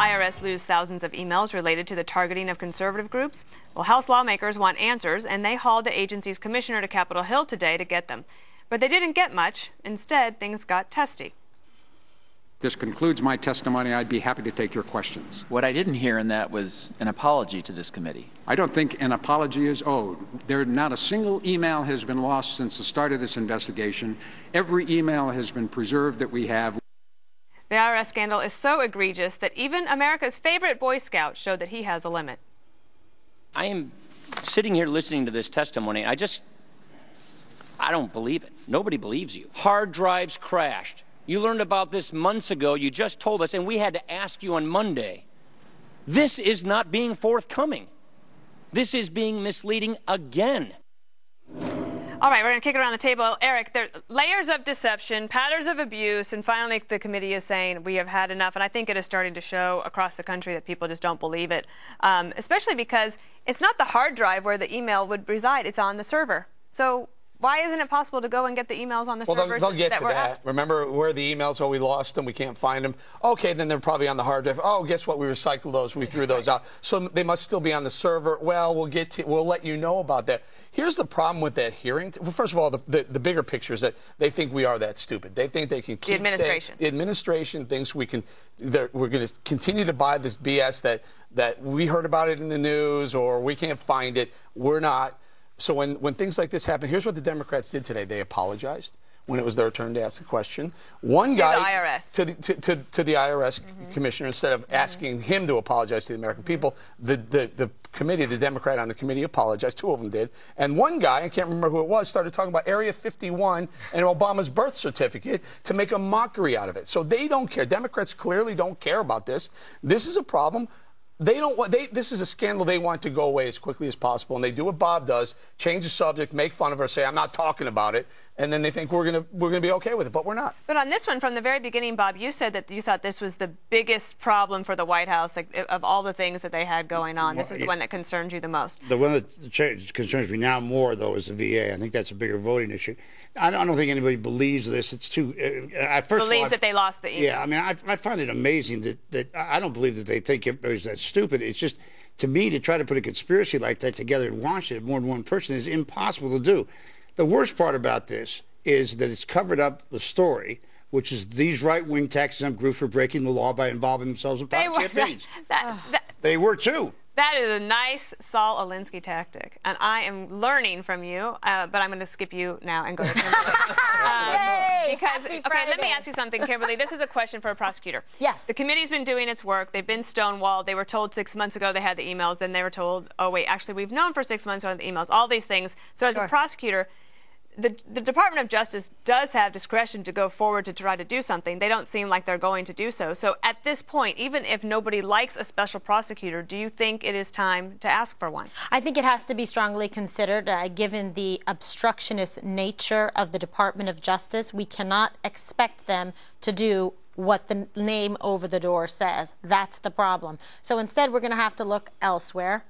IRS lose thousands of emails related to the targeting of conservative groups? Well, House lawmakers want answers, and they hauled the agency's commissioner to Capitol Hill today to get them. But they didn't get much. Instead, things got testy. This concludes my testimony. I'd be happy to take your questions. What I didn't hear in that was an apology to this committee. I don't think an apology is owed. Not a single email has been lost since the start of this investigation. Every email has been preserved that we have. The IRS scandal is so egregious that even America's favorite Boy Scout showed that he has a limit. I am sitting here listening to this testimony. I don't believe it. Nobody believes you. Hard drives crashed. You learned about this months ago. You just told us, and we had to ask you on Monday. This is not being forthcoming. This is being misleading again. All right, we're going to kick it around the table. Eric, there are layers of deception, patterns of abuse, and finally the committee is saying we have had enough. And I think it is starting to show across the country that people just don't believe it, especially because it's not the hard drive where the email would reside. It's on the server. So why isn't it possible to go and get the emails on the servers? They'll get to that. Remember where the emails are? We lost them. We can't find them. Okay, then they're probably on the hard drive. Oh, guess what? We recycled those. We threw those out. So they must still be on the server. Well, we'll let you know about that. Here's the problem with that hearing. Well, first of all, the bigger picture is that they think we are that stupid. They think they can keep the administration. The administration thinks we're going to continue to buy this BS that we heard about it in the news or we can't find it. We're not. So when things like this happen, here's what the Democrats did today. They apologized when it was their turn to ask a question. One guy to the IRS commissioner, instead of asking him to apologize to the American people, the committee, the Democrat on the committee apologized. Two of them did. And one guy, I can't remember who it was, started talking about Area 51 and Obama's birth certificate to make a mockery out of it. So they don't care. Democrats clearly don't care about this. This is a problem. This is a scandal they want to go away as quickly as possible, and they do what Bob does: change the subject, make fun of her, say I'm not talking about it, and then they think we're gonna be okay with it, but we're not. But on this one, from the very beginning, Bob, you said that you thought this was the biggest problem for the White House, like, of all the things that they had going on. This is the one that concerned you the most. The one that concerns me now more, though, is the VA. I think that's a bigger voting issue. I don't think anybody believes this. It's too. Believes that they lost the emails. Yeah, I mean, I find it amazing that I don't believe that they think everybody's that stupid. It's just, to me, to try to put a conspiracy like that together in Washington, more than one person, is impossible to do. The worst part about this is that it's covered up the story, which is these right-wing tax-exempt groups were breaking the law by involving themselves in private campaigns. They were too. That is a nice Saul Alinsky tactic, and I am learning from you, but I'm going to skip you now and go to Kimberly. Okay, let me ask you something, Kimberly. This is a question for a prosecutor. Yes. The committee's been doing its work. They've been stonewalled. They were told 6 months ago they had the emails, then they were told, oh, wait, actually, we've known for 6 months about the emails, all these things. So as a prosecutor, the Department of Justice does have discretion to go forward to try to do something. They don't seem like they're going to do so. So at this point, even if nobody likes a special prosecutor, do you think it is time to ask for one? I think it has to be strongly considered, given the obstructionist nature of the Department of Justice. We cannot expect them to do what the name over the door says. That's the problem. So instead, we're going to have to look elsewhere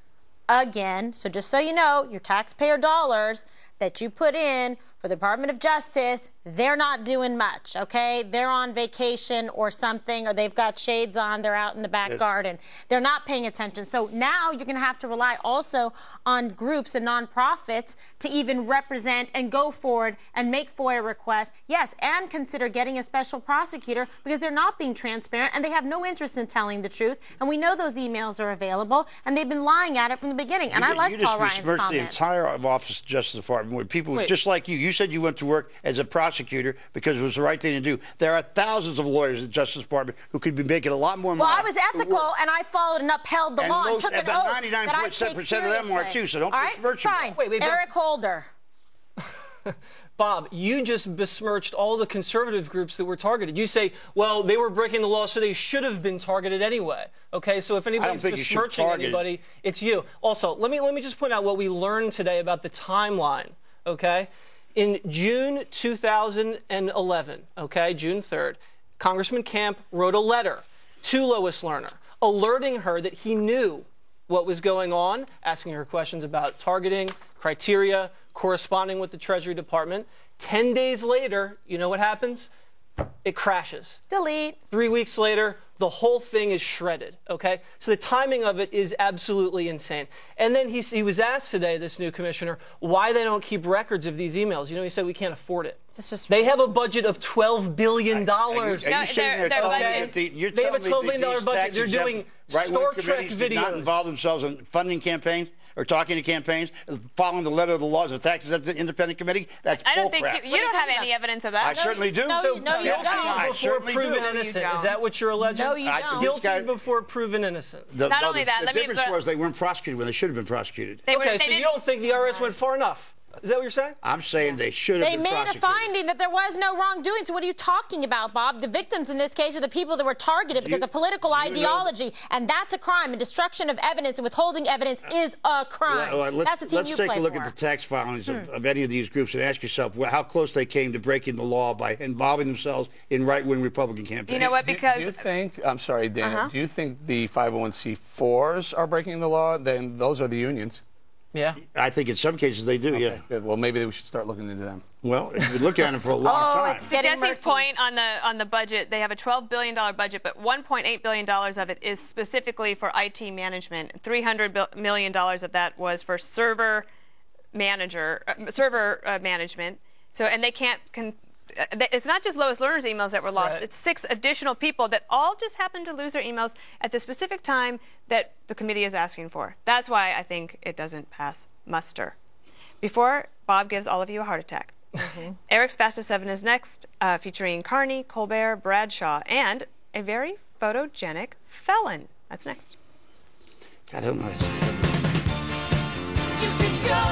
again. So just so you know, your taxpayer dollars that you put in for the Department of Justice, they're not doing much, okay? They're on vacation or something, or they've got shades on, they're out in the back garden. They're not paying attention. So now you're going to have to rely also on groups and nonprofits to even represent and go forward and make FOIA requests, yes, and consider getting a special prosecutor, because they're not being transparent and they have no interest in telling the truth. And we know those emails are available, and they've been lying at it from the beginning. And I like Paul Ryan's comment. You just besmirched the entire Office of Justice Department with people just like you. You said you went to work as a prosecutor because it was the right thing to do. There are thousands of lawyers in the Justice Department who could be making a lot more money. Well, I was ethical, and I followed and upheld the law and took an oath that I take seriously. 99.7% of them are too, so don't besmirch them. Fine. Wait, Eric Holder. Bob, you just besmirched all the conservative groups that were targeted. You say, well, they were breaking the law, so they should have been targeted anyway. Okay, so if anybody's besmirching anybody, it's you. Also, let me just point out what we learned today about the timeline. Okay, in June 2011, okay, June 3rd, Congressman Camp wrote a letter to Lois Lerner, alerting her that he knew what was going on, asking her questions about targeting, criteria, corresponding with the Treasury Department. 10 days later, you know what happens? it crashes. Delete. 3 weeks later, the whole thing is shredded, okay? So the timing of it is absolutely insane. And then he was asked today, this new commissioner, why they don't keep records of these emails. You know, he said we can't afford it. They have a budget of $12 billion. Are you sitting there telling me that they have a $12 billion budget. They're doing Star Trek videos. Did not involve themselves in funding campaigns or talking to campaigns, following the letter of the laws of tax exempt independent committee? That's I don't bull crap. think you don't have any evidence of that. I certainly do. No, you don't. Before proven innocent. Is that what you're alleging? No, you don't. Guilty before proven innocent. Not only that, the difference was they weren't prosecuted when they should have been prosecuted. Okay, so you don't think the IRS went far enough? Is that what you're saying? I'm saying they should have been prosecuted. They made a finding that there was no wrongdoing. So what are you talking about, Bob? The victims in this case are the people that were targeted because of political ideology, and that's a crime. And destruction of evidence and withholding evidence is a crime. That's the team you play Let's take a look at the tax filings of any of these groups and ask yourself how close they came to breaking the law by involving themselves in right-wing Republican campaigns. You know what? Because do you think? I'm sorry, Dana. Do you think the 501c4s are breaking the law? Then those are the unions. Yeah. I think in some cases they do, yeah. Good. Well, maybe we should start looking into them. Well, we've been looking at them for a long time. To Jesse's point on the budget, they have a $12 billion budget, but $1.8 billion of it is specifically for IT management. $300 million of that was for server management. So, and they can't. It's not just Lois Lerner's emails that were lost. Right. It's 6 additional people that all just happened to lose their emails at the specific time that the committee is asking for. That's why I think it doesn't pass muster. Before Bob gives all of you a heart attack, Eric's Fast as 7 is next, featuring Carney, Colbert, Bradshaw, and a very photogenic felon. That's next. I don't know. You can go,